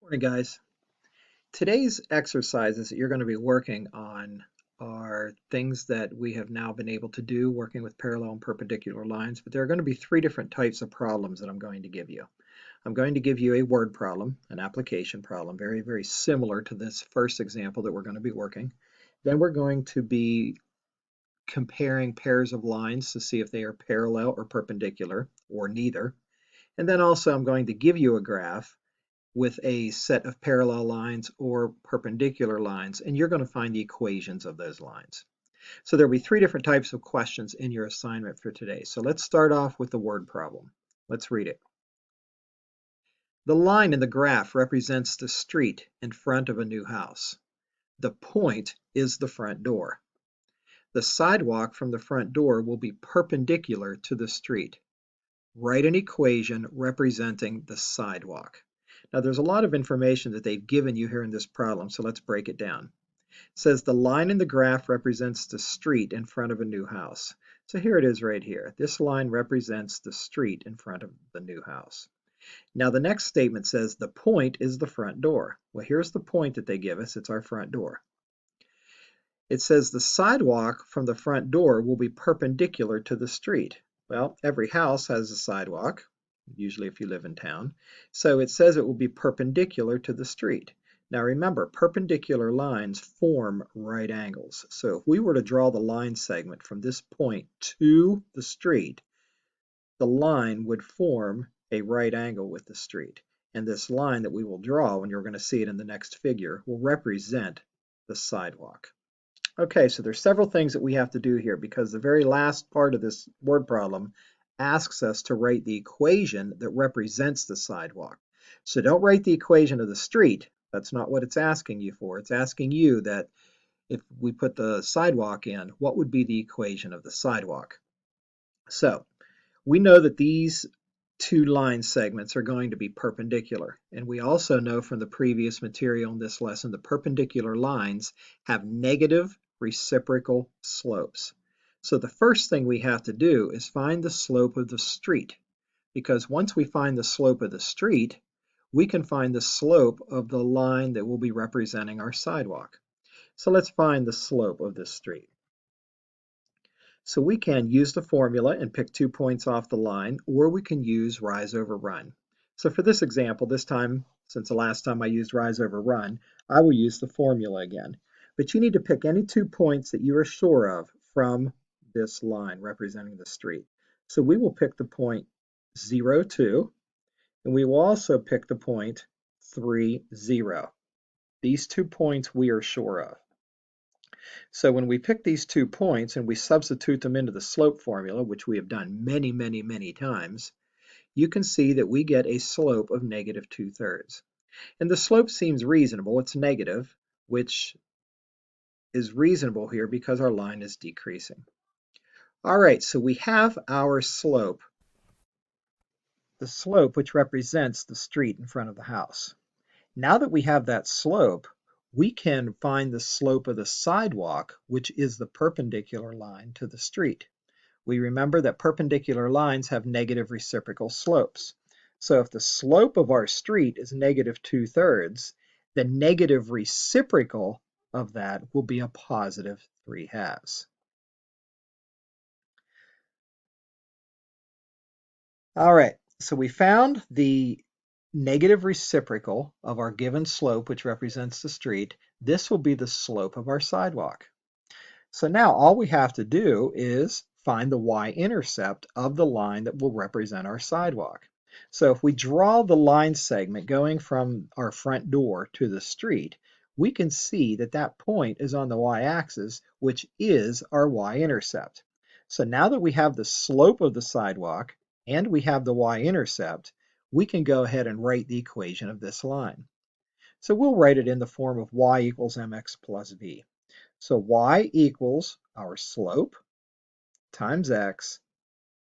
Morning, guys. Today's exercises that you're going to be working on are things that we have now been able to do working with parallel and perpendicular lines, but there are going to be three different types of problems that I'm going to give you. I'm going to give you a word problem, an application problem, very, very similar to this first example that we're going to be working. Then we're going to be comparing pairs of lines to see if they are parallel or perpendicular or neither. And then also I'm going to give you a graph with a set of parallel lines or perpendicular lines, and you're going to find the equations of those lines. So there'll be three different types of questions in your assignment for today. So let's start off with the word problem. Let's read it. The line in the graph represents the street in front of a new house. The point is the front door. The sidewalk from the front door will be perpendicular to the street. Write an equation representing the sidewalk. Now there's a lot of information that they've given you here in this problem, so let's break it down. It says the line in the graph represents the street in front of a new house. So here it is right here. This line represents the street in front of the new house. Now the next statement says the point is the front door. Well, here's the point that they give us. It's our front door. It says the sidewalk from the front door will be perpendicular to the street. Well, every house has a sidewalk, usually if you live in town. So it says it will be perpendicular to the street. Now remember, perpendicular lines form right angles. So if we were to draw the line segment from this point to the street, the line would form a right angle with the street. And this line that we will draw, and you're going to see it in the next figure, will represent the sidewalk. Okay, so there's several things that we have to do here because the very last part of this word problem asks us to write the equation that represents the sidewalk. So don't write the equation of the street. That's not what it's asking you for. It's asking you that if we put the sidewalk in, what would be the equation of the sidewalk? So we know that these two line segments are going to be perpendicular. And we also know from the previous material in this lesson, the perpendicular lines have negative reciprocal slopes. So the first thing we have to do is find the slope of the street, because once we find the slope of the street, we can find the slope of the line that will be representing our sidewalk. So let's find the slope of this street. So we can use the formula and pick 2 points off the line, or we can use rise over run. So for this example, this time, since the last time I used rise over run, I will use the formula again. But you need to pick any 2 points that you are sure of from this line representing the street. So we will pick the point 0, 2, and we will also pick the point 3, 0. These 2 points we are sure of. So when we pick these 2 points and we substitute them into the slope formula, which we have done many, many, many times, you can see that we get a slope of negative 2/3. And the slope seems reasonable. It's negative, which is reasonable here because our line is decreasing. All right, so we have our slope, the slope which represents the street in front of the house. Now that we have that slope, we can find the slope of the sidewalk, which is the perpendicular line to the street. We remember that perpendicular lines have negative reciprocal slopes. So if the slope of our street is negative 2/3, the negative reciprocal of that will be a positive 3/2. All right, so we found the negative reciprocal of our given slope, which represents the street. This will be the slope of our sidewalk. So now all we have to do is find the y-intercept of the line that will represent our sidewalk. So if we draw the line segment going from our front door to the street, we can see that that point is on the y-axis, which is our y-intercept. So now that we have the slope of the sidewalk and we have the y-intercept, we can go ahead and write the equation of this line. So we'll write it in the form of y equals mx plus v. So y equals our slope times x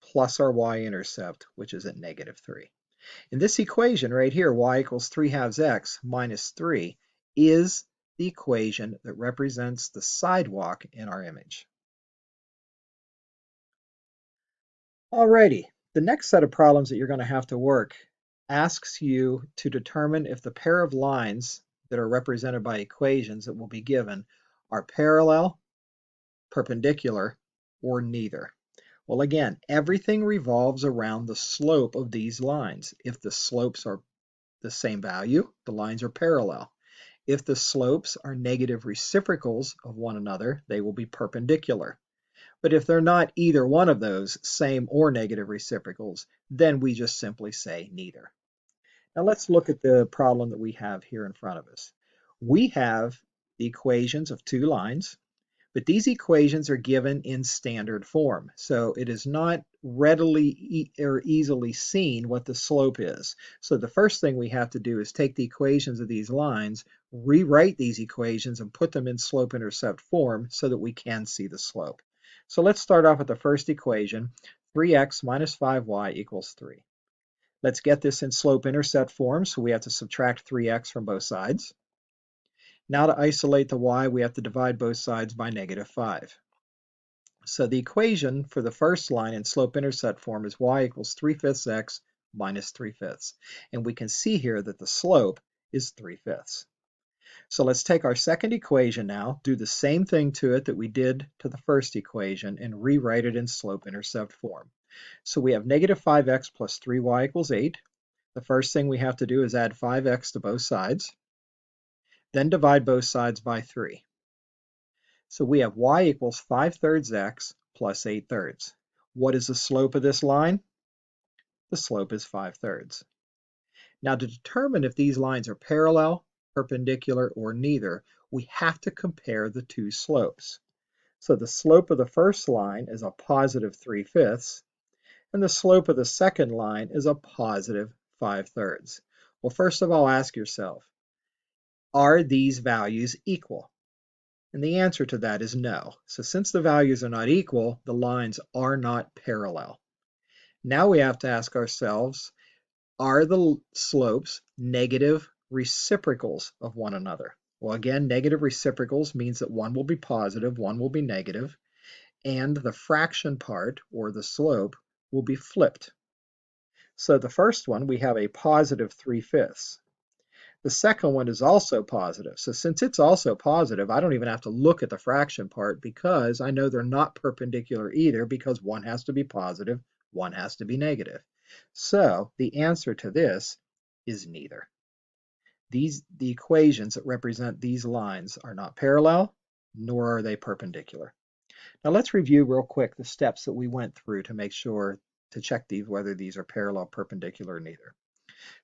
plus our y-intercept, which is at negative 3. In this equation right here, y equals 3/2 x minus 3 is the equation that represents the sidewalk in our image. Alrighty, the next set of problems that you're going to have to work asks you to determine if the pair of lines that are represented by equations that will be given are parallel, perpendicular, or neither. Well, again, everything revolves around the slope of these lines. If the slopes are the same value, the lines are parallel. If the slopes are negative reciprocals of one another, they will be perpendicular. But if they're not either one of those, same or negative reciprocals, then we just simply say neither. Now let's look at the problem that we have here in front of us. We have the equations of two lines, but these equations are given in standard form, so it is not readily or easily seen what the slope is. So the first thing we have to do is take the equations of these lines, rewrite these equations, and put them in slope-intercept form so that we can see the slope. So let's start off with the first equation, 3x minus 5y equals 3. Let's get this in slope-intercept form, so we have to subtract 3x from both sides. Now to isolate the y, we have to divide both sides by negative 5. So the equation for the first line in slope-intercept form is y equals 3/5 x minus 3/5. And we can see here that the slope is 3/5. So let's take our second equation now, do the same thing to it that we did to the first equation, and rewrite it in slope-intercept form. So we have negative 5x plus 3y equals 8. The first thing we have to do is add 5x to both sides, then divide both sides by 3. So we have y equals 5/3 x plus 8/3. What is the slope of this line? The slope is 5/3. Now to determine if these lines are parallel, perpendicular, or neither, we have to compare the two slopes. So the slope of the first line is a positive 3/5, and the slope of the second line is a positive 5/3. Well, first of all, ask yourself, are these values equal? And the answer to that is no. So since the values are not equal, the lines are not parallel. Now we have to ask ourselves, are the slopes negative reciprocals of one another? Well, again, negative reciprocals means that one will be positive, one will be negative, and the fraction part, or the slope, will be flipped. So the first one, we have a positive 3/5. The second one is also positive. So since it's also positive, I don't even have to look at the fraction part because I know they're not perpendicular either, because one has to be positive, one has to be negative. So the answer to this is neither. The equations that represent these lines are not parallel, nor are they perpendicular. Now let's review real quick the steps that we went through to make sure to check whether these are parallel, perpendicular, or neither.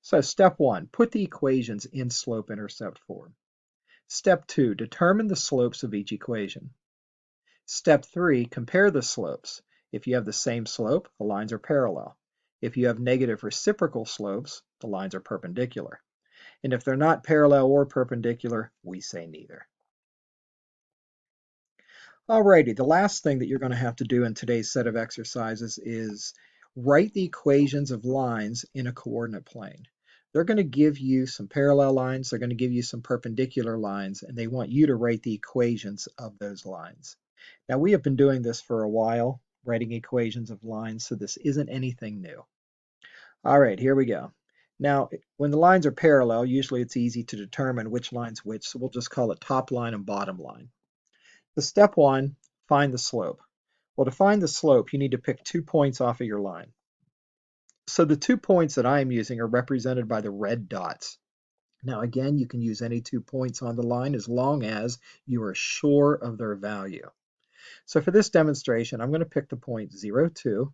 So step 1, put the equations in slope-intercept form. Step 2, determine the slopes of each equation. Step 3, compare the slopes. If you have the same slope, the lines are parallel. If you have negative reciprocal slopes, the lines are perpendicular. And if they're not parallel or perpendicular, we say neither. Alrighty, the last thing that you're going to have to do in today's set of exercises is write the equations of lines in a coordinate plane. They're going to give you some parallel lines, they're going to give you some perpendicular lines, and they want you to write the equations of those lines. Now we have been doing this for a while, writing equations of lines, so this isn't anything new. Alright, here we go. Now, when the lines are parallel, usually it's easy to determine which line's which, so we'll just call it top line and bottom line. So step 1, find the slope. Well, to find the slope, you need to pick 2 points off of your line. So the 2 points that I am using are represented by the red dots. Now again, you can use any 2 points on the line as long as you are sure of their value. So for this demonstration, I'm going to pick the point 0, 2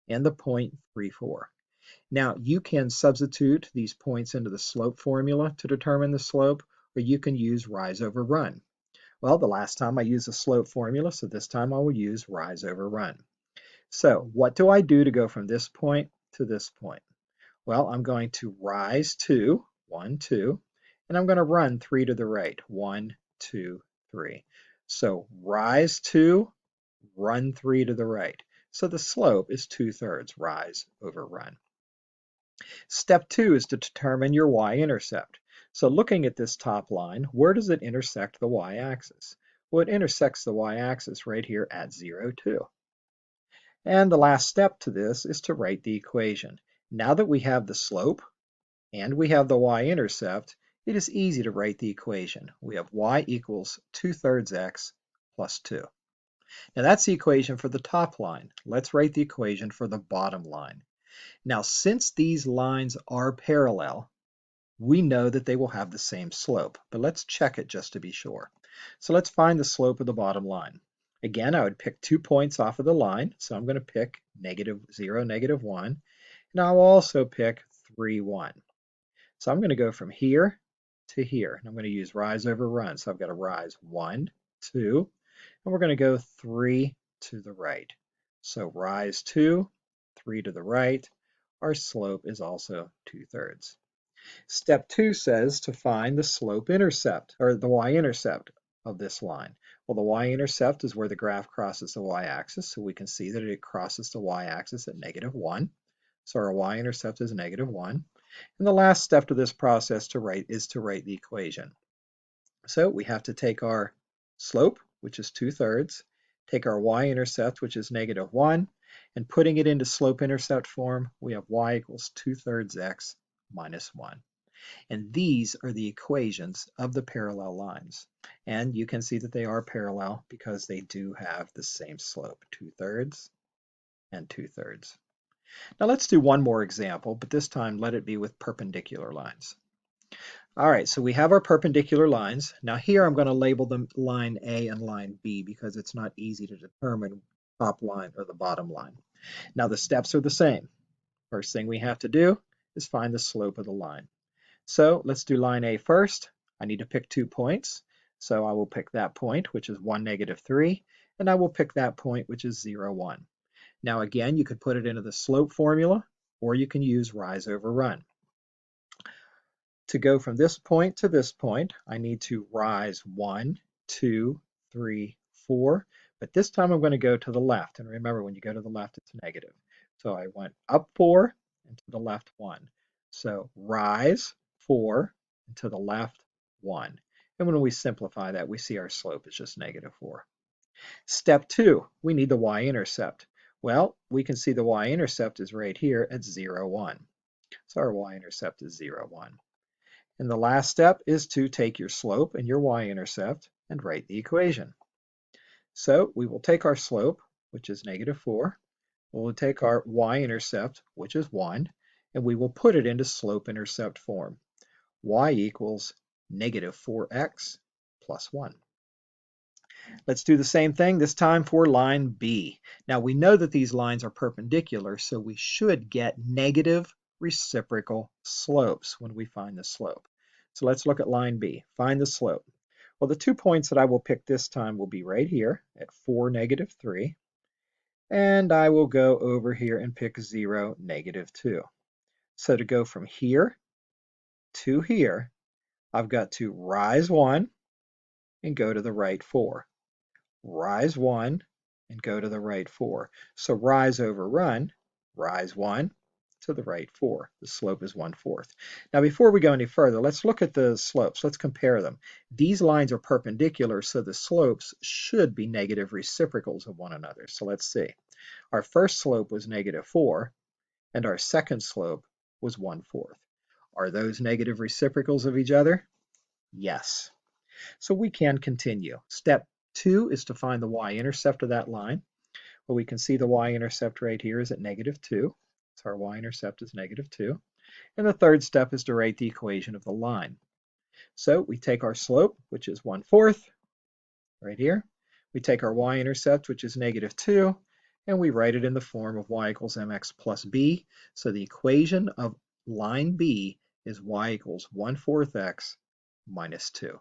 and the point 3, 4. Now you can substitute these points into the slope formula to determine the slope, or you can use rise over run. Well, the last time I used the slope formula, so this time I will use rise over run. So what do I do to go from this point to this point? Well, I'm going to rise 2, 1, 2, and I'm going to run 3 to the right, 1, 2, 3. So rise 2, run 3 to the right. So the slope is 2/3 rise over run. Step 2 is to determine your y-intercept. So looking at this top line, where does it intersect the y-axis? Well, it intersects the y-axis right here at 0, 2. And the last step to this is to write the equation. Now that we have the slope and we have the y-intercept, it is easy to write the equation. We have y equals 2/3 x plus 2. Now that's the equation for the top line. Let's write the equation for the bottom line. Now, since these lines are parallel, we know that they will have the same slope, but let's check it just to be sure. So let's find the slope of the bottom line. Again, I would pick 2 points off of the line, so I'm going to pick -0, -1, and I'll also pick 3, 1. So I'm going to go from here to here, and I'm going to use rise over run. So I've got to rise 1, 2, and we're going to go 3 to the right. So rise 2, 3 to the right. Our slope is also 2/3. Step 2 says to find the slope-intercept, or the y-intercept of this line. Well, the y-intercept is where the graph crosses the y-axis, so we can see that it crosses the y-axis at -1. So our y-intercept is -1. And the last step to this process is to write the equation. So we have to take our slope, which is 2/3, take our y-intercept, which is -1, and putting it into slope-intercept form, we have y equals 2/3 x minus 1. And these are the equations of the parallel lines. And you can see that they are parallel because they do have the same slope, 2/3 and 2/3. Now let's do one more example, but this time let it be with perpendicular lines. All right, so we have our perpendicular lines. Now here I'm going to label them line A and line B because it's not easy to determine top line or the bottom line. Now the steps are the same. First thing we have to do is find the slope of the line. So let's do line A first. I need to pick 2 points. So I will pick that point, which is 1, -3, and I will pick that point, which is 0, 1. Now again, you could put it into the slope formula, or you can use rise over run. To go from this point to this point, I need to rise 1, 2, 3, 4, but this time I'm going to go to the left. And remember, when you go to the left, it's negative. So I went up 4 and to the left 1. So rise 4 and to the left 1. And when we simplify that, we see our slope is just -4. Step 2, we need the y-intercept. Well, we can see the y-intercept is right here at 0, 1. So our y-intercept is 0, 1. And the last step is to take your slope and your y-intercept and write the equation. So we will take our slope, which is -4. We'll take our y-intercept, which is 1, and we will put it into slope-intercept form. Y equals -4x plus 1. Let's do the same thing, this time for line B. Now we know that these lines are perpendicular, so we should get negative reciprocal slopes when we find the slope. So let's look at line B, find the slope. Well, the 2 points that I will pick this time will be right here at 4, -3, and I will go over here and pick 0, -2. So to go from here to here, I've got to rise 1 and go to the right 4. Rise 1 and go to the right 4. So rise over run, rise 1 to the right 4. The slope is 1/4. Now before we go any further, let's look at the slopes. Let's compare them. These lines are perpendicular, so the slopes should be negative reciprocals of one another. So let's see. Our first slope was -4, and our second slope was 1/4. Are those negative reciprocals of each other? Yes. So we can continue. Step 2 is to find the y-intercept of that line. Well, we can see the y-intercept right here is at -2. So our y-intercept is -2. And the third step is to write the equation of the line. So we take our slope, which is 1/4, right here. We take our y-intercept, which is -2, and we write it in the form of y equals mx plus b. So the equation of line B is y equals 1/4 x minus 2.